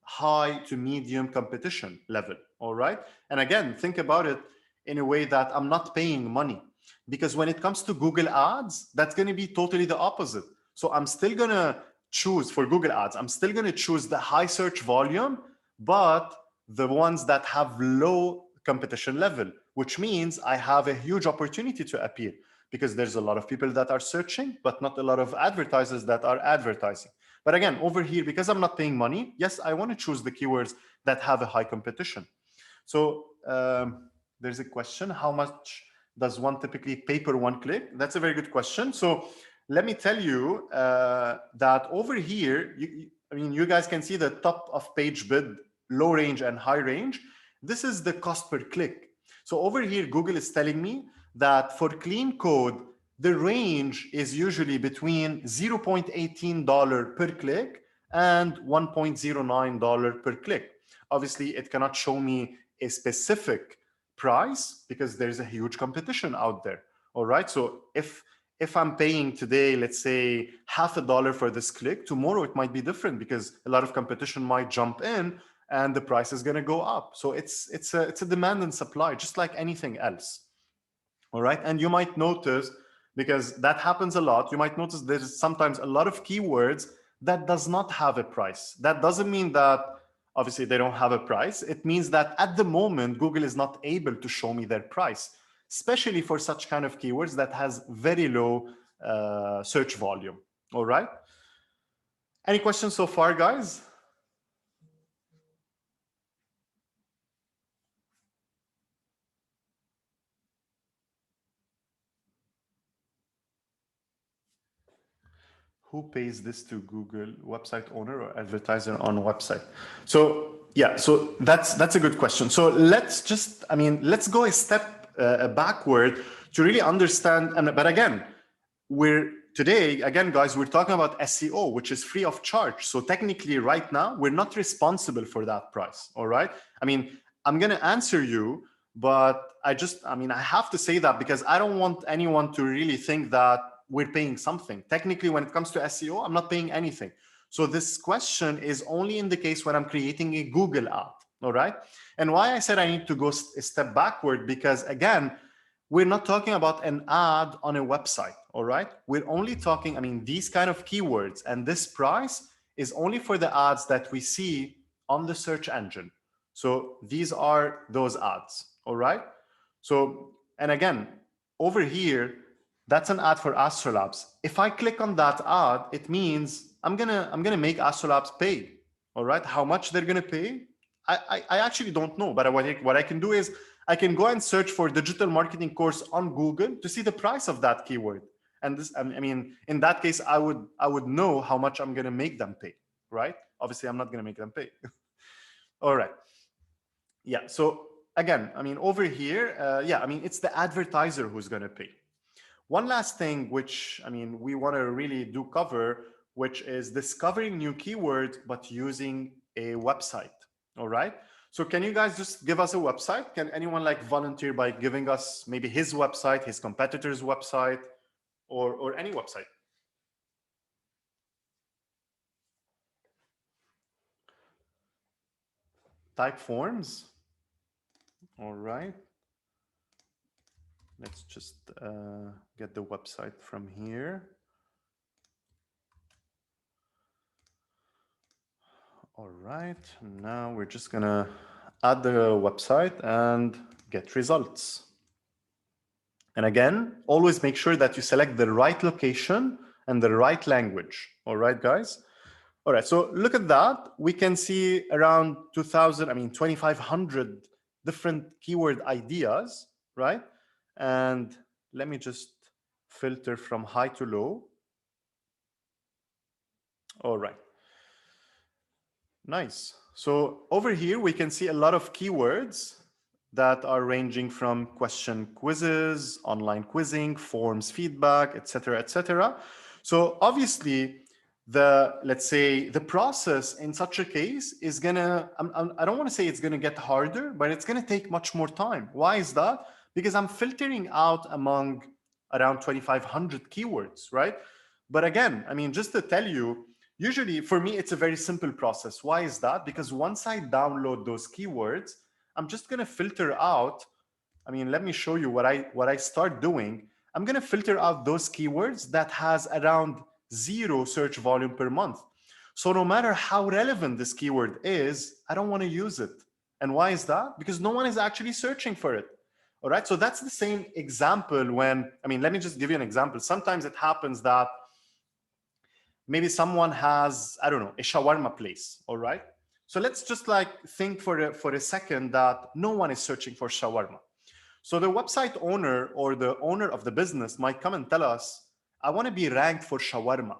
high to medium competition level. All right. And again, think about it in a way that I'm not paying money, because when it comes to Google Ads, that's going to be totally the opposite. So I'm still going to choose for Google Ads, I'm still going to choose the high search volume, but the ones that have low competition level, which means I have a huge opportunity to appear, because there's a lot of people that are searching, but not a lot of advertisers that are advertising. But again, over here, because I'm not paying money, yes, I want to choose the keywords that have a high competition. So there's a question, how much does one typically pay per one click? That's a very good question. So let me tell you that over here, you guys can see the top of page bid, low range and high range. This is the cost per click. So over here, Google is telling me that for clean code, the range is usually between $0.18 per click and $1.09 per click. Obviously, it cannot show me a specific price because there's a huge competition out there. All right. So if I'm paying today, let's say $0.50 for this click, tomorrow it might be different because a lot of competition might jump in and the price is going to go up. So it's a demand and supply, just like anything else. All right. And you might notice, because that happens a lot, you might notice there's sometimes a lot of keywords that does not have a price. That doesn't mean that obviously they don't have a price. It means that at the moment, Google is not able to show me their price, especially for such kind of keywords that has very low search volume. All right. Any questions so far, guys? Who pays this to Google, website owner or advertiser on a website? So yeah, so that's a good question. So let's just, let's go a step backward to really understand. But again, today, guys, we're talking about SEO, which is free of charge. So technically right now, we're not responsible for that price. All right. I'm going to answer you, but I have to say that because I don't want anyone to really think that we're paying something. Technically, when it comes to SEO, I'm not paying anything. So this question is only in the case when I'm creating a Google ad. All right. And why I said I need to go a step backward, because again, we're not talking about an ad on a website. All right. We're only talking, these kind of keywords, and this price is only for the ads that we see on the search engine. So these are those ads. All right. So, and again, over here, that's an ad for Astrolabs. If I click on that ad, it means I'm gonna make Astrolabs pay. All right. How much they're gonna pay? I actually don't know. But what I can do is I can go and search for digital marketing course on Google to see the price of that keyword. And this, in that case, I would know how much I'm gonna make them pay. Right? Obviously, I'm not gonna make them pay. All right. Yeah. So again, over here, it's the advertiser who's gonna pay. One last thing, which, I mean, we want to really do cover, which is discovering new keywords, but using a website. All right. So can you guys just give us a website? Can anyone like volunteer by giving us maybe his website, his competitor's website, or any website? Typeforms. All right. Let's just get the website from here. All right, now we're just gonna add the website and get results. And again, always make sure that you select the right location and the right language. All right, guys? All right, so look at that. We can see around 2,500 different keyword ideas, right? And let me just filter from high to low. All right. Nice. So over here, we can see a lot of keywords that are ranging from question quizzes, online quizzing, forms feedback, etc., etc. So obviously, let's say the process in such a case is gonna, I don't want to say it's gonna get harder, but it's gonna take much more time. Why is that? Because I'm filtering out among around 2,500 keywords, right? But again, I mean, just to tell you, usually for me, it's a very simple process. Why is that? Because once I download those keywords, I'm just going to filter out. I mean, let me show you what I start doing. I'm going to filter out those keywords that has around 0 search volume per month. So no matter how relevant this keyword is, I don't want to use it. And why is that? Because no one is actually searching for it. All right. So that's the same example when, I mean, let me just give you an example. Sometimes it happens that maybe someone has, I don't know, a shawarma place, all right? So let's just like think for a second that no one is searching for shawarma. So the website owner or the owner of the business might come and tell us, I want to be ranked for shawarma.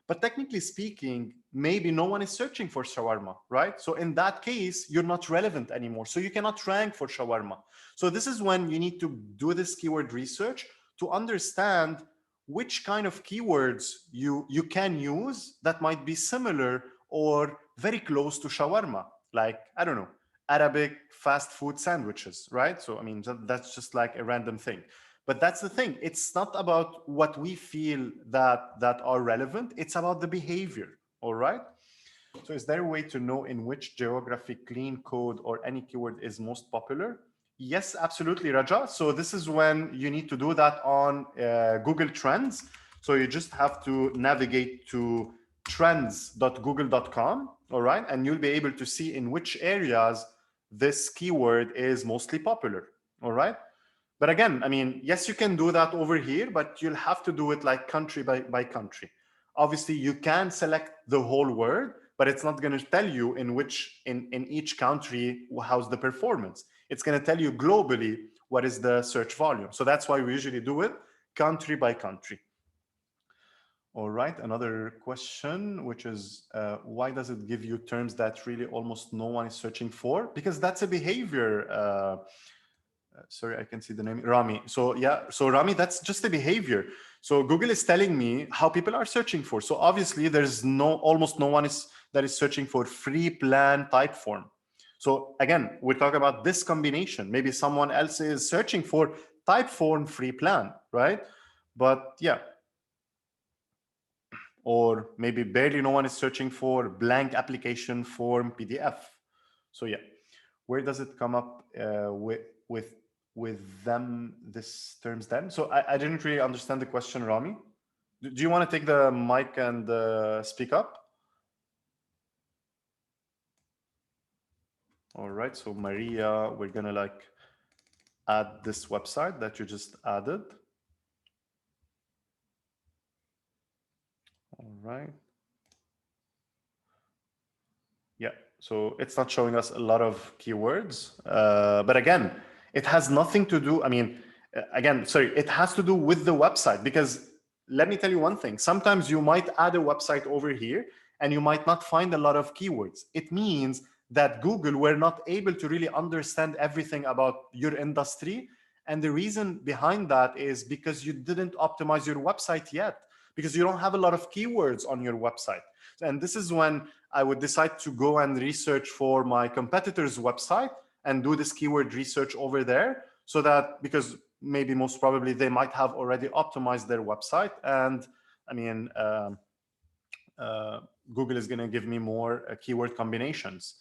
But technically speaking, maybe no one is searching for shawarma, right? So in that case, you're not relevant anymore. So you cannot rank for shawarma. So this is when you need to do this keyword research to understand which kind of keywords you can use that might be similar or very close to shawarma, like, I don't know, Arabic fast food sandwiches, right? So, I mean, that's just like a random thing. But that's the thing. It's not about what we feel that are relevant. It's about the behavior, all right? So is there a way to know in which geography clean code or any keyword is most popular? Yes, absolutely, Raja. So this is when you need to do that on Google Trends. So you just have to navigate to trends.google.com, all right? And you'll be able to see in which areas this keyword is mostly popular, all right? But again, I mean, yes, you can do that over here, but you'll have to do it like country by country. Obviously, you can select the whole word, but it's not going to tell you in each country how's the performance. It's going to tell you globally what is the search volume. So that's why we usually do it country by country. All right, another question, which is why does it give you terms that really almost no one is searching for? Because that's a behavior. Sorry, I can see the name, Rami. So yeah, so Rami, that's just a behavior. So Google is telling me how people are searching for. So obviously there's almost no one that is searching for free plan type form. So again, we're talking about this combination. Maybe someone else is searching for type form free plan, right? But yeah. Or maybe barely no one is searching for blank application form PDF. So yeah, where does it come up with them, this terms then? So I didn't really understand the question, Rami. Do you want to take the mic and speak up? All right, so Maria, we're gonna like add this website that you just added. All right. Yeah, so it's not showing us a lot of keywords, but again, it has nothing to do, I mean, again, sorry, it has to do with the website, because let me tell you one thing. Sometimes you might add a website over here and you might not find a lot of keywords. It means that Google were not able to really understand everything about your industry And the reason behind that is because you didn't optimize your website yet, because you don't have a lot of keywords on your website. And this is when I would decide to go and research for my competitor's website and do this keyword research over there, so that, because maybe most probably they might have already optimized their website, and I mean, Google is going to give me more keyword combinations.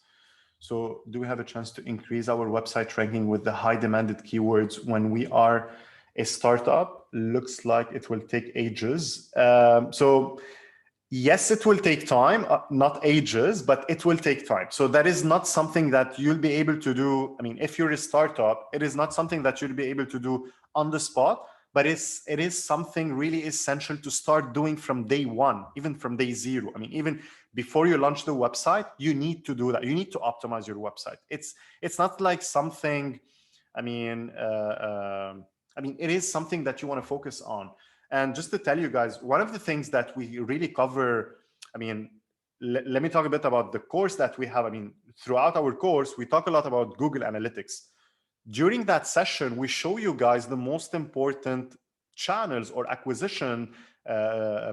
So do we have a chance to increase our website ranking with the high demanded keywords when we are a startup? Looks like it will take ages. So yes, it will take time, not ages, but it will take time. So that is not something that you'll be able to do. I mean, if you're a startup, it is not something that you'll be able to do on the spot, but it is something really essential to start doing from day one, even from day zero. I mean, even before you launch the website, you need to do that. You need to optimize your website. It's not like something, I mean, it is something that you want to focus on. And just to tell you guys, one of the things that we really cover, I mean, let me talk a bit about the course that we have. I mean, throughout our course, we talk a lot about Google Analytics. During that session, we show you guys the most important channels or acquisition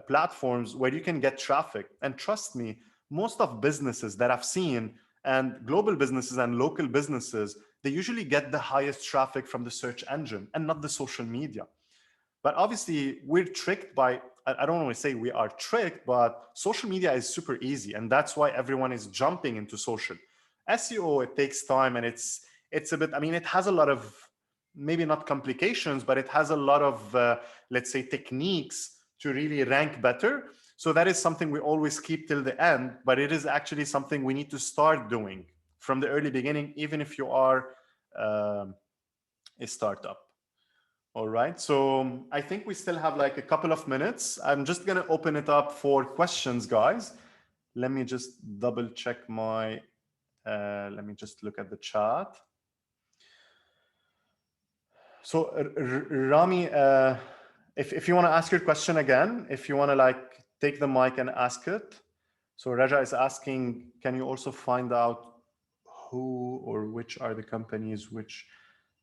platforms where you can get traffic. And trust me, most of businesses that I've seen, and global businesses and local businesses, they usually get the highest traffic from the search engine and not the social media. But obviously, we're tricked by, I don't want to say we are tricked, but social media is super easy. And that's why everyone is jumping into social. SEO, it takes time, and it's a bit, I mean, it has a lot of, maybe not complications, but it has a lot of, let's say, techniques to really rank better. So that is something we always keep till the end, but it is actually something we need to start doing from the early beginning, even if you are a startup. All right, so I think we still have like a couple of minutes. I'm just gonna open it up for questions, guys. Let me just double check my, let me just look at the chat. So Rami, if you want to ask your question again, if you want to like take the mic and ask it. So Raja is asking, can you also find out who or which are the companies which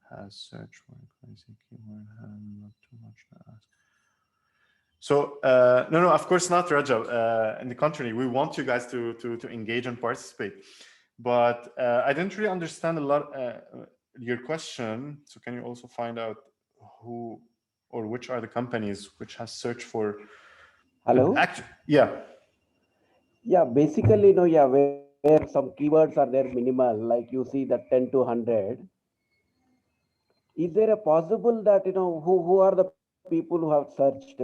has search for crazy keyword? Not too much to ask. So no, of course not, Raja. In the contrary, we want you guys to engage and participate. But I didn't really understand a lot your question. So can you also find out who or which are the companies which has searched for? Hello. Yeah. Yeah, basically, where some keywords are there minimal, like you see the 10 to 100. Is there a possible that who are the people who have searched?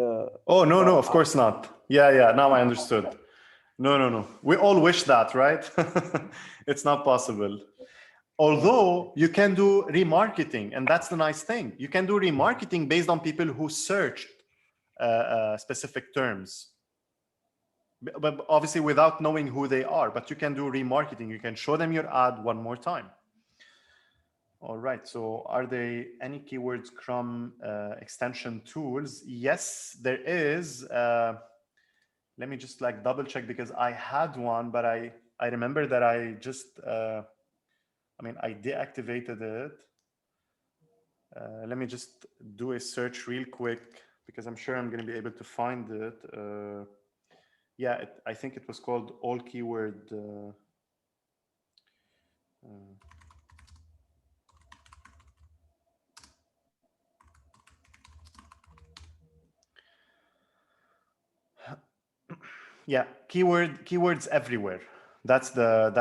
Oh no, of course not. Yeah. Now I understood. No. We all wish that, right? It's not possible. Although you can do remarketing, and that's the nice thing. You can do remarketing based on people who searched specific terms, but obviously without knowing who they are. But you can do remarketing. You can show them your ad one more time. All right, so are there any keywords Chrome extension tools? Yes, there is. Let me just like double check, because I had one, but I remember that I just, I deactivated it. Let me just do a search real quick, because I'm sure I'm going to be able to find it. Yeah, I think it was called all keyword. Yeah, keywords everywhere. That's it.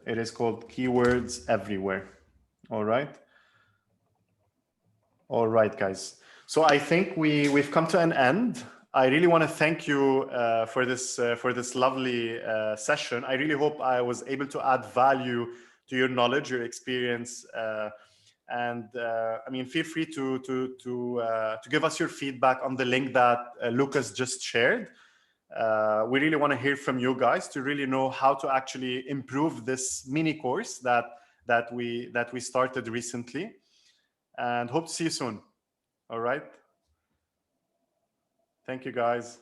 It is called keywords everywhere. All right. All right, guys. So I think we've come to an end. I really want to thank you for this lovely session. I really hope I was able to add value to your knowledge, your experience, and feel free to give us your feedback on the link that Lucas just shared. We really want to hear from you guys to really know how to actually improve this mini course that we started recently, and hope to see you soon. All right. Thank you, guys.